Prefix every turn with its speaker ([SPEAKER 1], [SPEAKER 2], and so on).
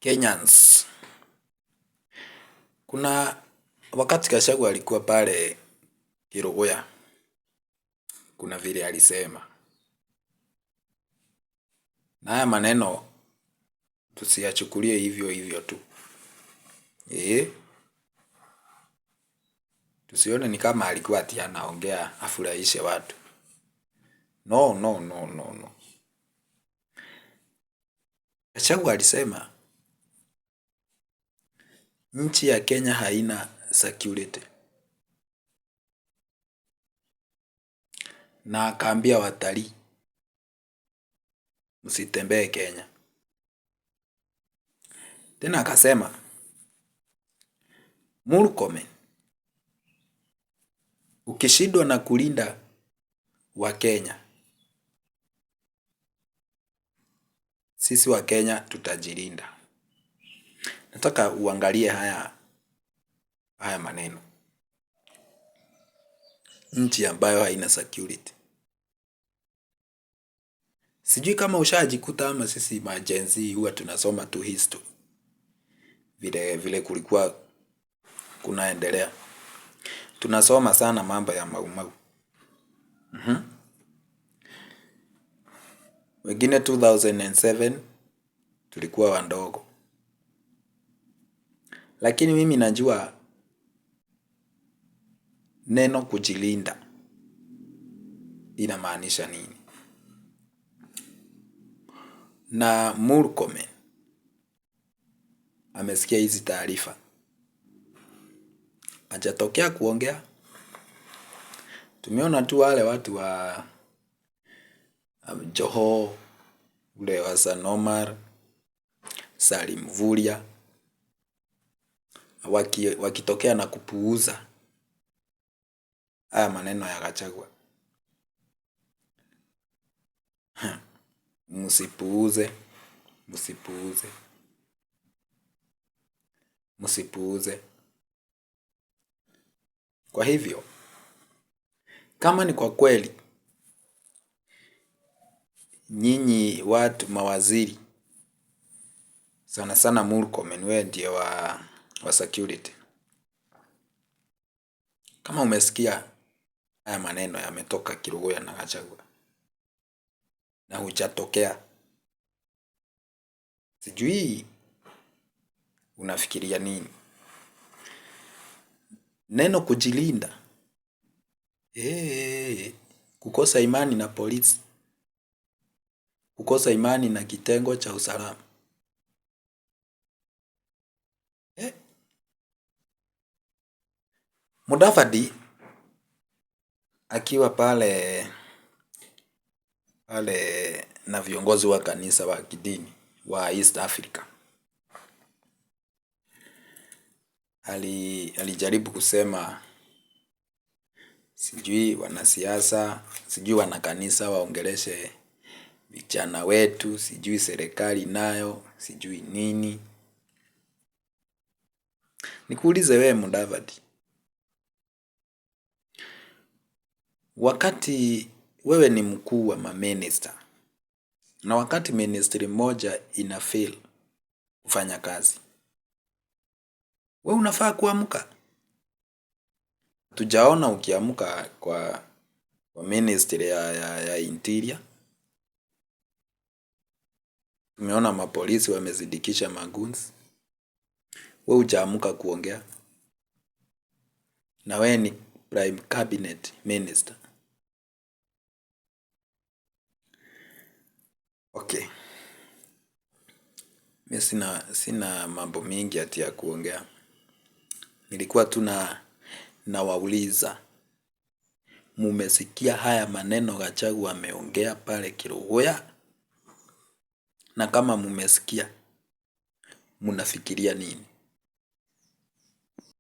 [SPEAKER 1] Kenyans. Kuna wakati Gachagua alikuwa pale Kiluguyia, kuna vile alisema, na haya maneno tusiyachukulie hivyo hivyo tu. Tusione ni kama alikuwa ati anaongea afurahishe watu. No. Gachagua alisema nchi ya Kenya haina security, na akaambia watalii msitembee Kenya. Tena akasema Murkomen, ukishindwa na kulinda wa Kenya, sisi wa Kenya tutajilinda. Nataka uangalie haya maneno. Nchi ambayo haina security. Sijui kama ushajikuta ama sisi majenzi huwa tunasoma tu history. Vile kulikuwa kunaendelea. Tunasoma sana mambo ya Mau Mau. Wengine 2007 tulikuwa wandogo. Lakini mimi najua neno kujilinda inamaanisha nini. Na Murkomen amesikia hizi taarifa, hajatokea kuongea. Tumeona tu wale watu wa Joho, ule wa Hassan Omar, Salim Mvurya wakitokea na kupuuza haya maneno ya Gachagua. Msipuuze. Kwa hivyo, kama ni kwa kweli nyinyi watu mawaziri, sana sana Murkomen, wewe ndiye wa security, kama umesikia haya maneno yametoka Kiluguyia na Gachagua na hujatokea, sijui unafikiria nini? Neno kujilinda, kukosa imani na polisi, kukosa imani na kitengo cha usalama. Mudavadi akiwa pale na viongozi wa kanisa wa kidini wa East Africa, alijaribu kusema sijui wanasiasa, sijui wanakanisa waongeleshe vijana wetu, sijui serikali nayo, sijui nini. Nikuulize wewe Mudavadi, wakati wewe ni mkuu wa maminister, na wakati ministry moja inafail kufanya kazi, wewe unafaa kuamka. Tujaona ukiamka kwa ministry ya interior. Tumeona mapolisi wamezidikisha maguns. Wewe hujaamka kuongea, na wewe ni prime cabinet minister. Okay. Mimi sina mambo mingi ati ya kuongea. Nilikuwa tu nawauliza, mumesikia haya maneno Gachagua ameongea pale Kiluguyia? Na kama mumesikia, mnafikiria nini?